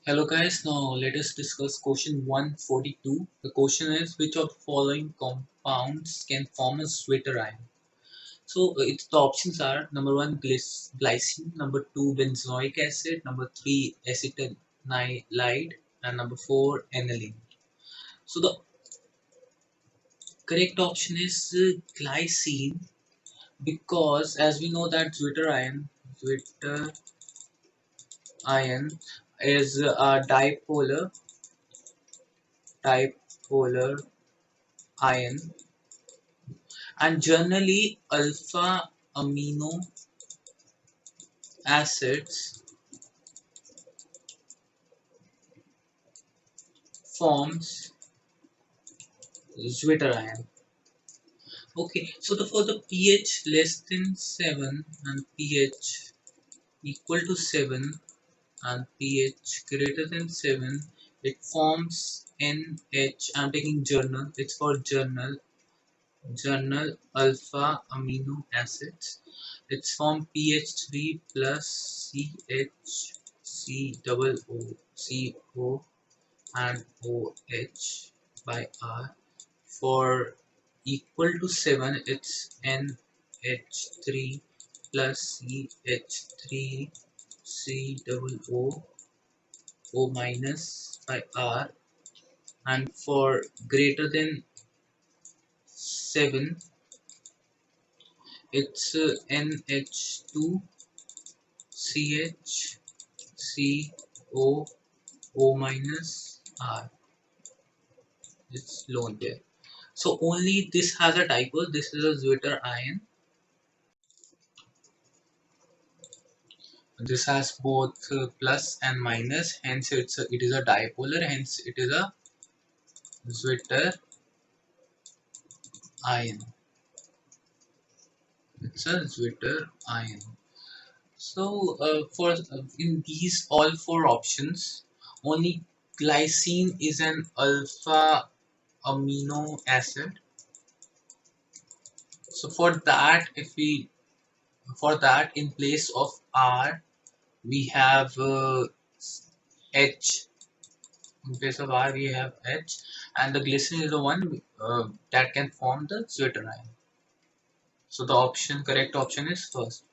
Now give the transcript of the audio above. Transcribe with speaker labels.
Speaker 1: Hello guys, now let us discuss question 142. The question is, which of the following compounds can form a sweeter ion? So the options are number 1 glycine, number 2 benzoic acid, number 3 acetanilide, and number 4 aniline. So the correct option is glycine, because as we know that zwitter ion is a dipolar ion, and generally alpha amino acids forms zwitterion. Okay, so for the pH less than 7 and pH equal to 7 and pH greater than 7, it forms NH. I'm taking journal, it's for journal alpha amino acids. It's from pH 3 plus CH double O CO and OH by R. For equal to 7, it's NH3 plus CH3 C double O minus by R. And for greater than 7, it's NH2 CH CO minus R. It's lone pair. So only this has a dipole. This is a Zwitter ion. This has both plus and minus. Hence, it is a dipolar. Hence, it is a Zwitter ion. It's a Zwitter ion. So for in these all four options, only glycine is an alpha amino acid. So for that, in place of R, we have H. In place of R, we have H, and the glycerin is the one that can form the Zwitter ion. So the correct option is first.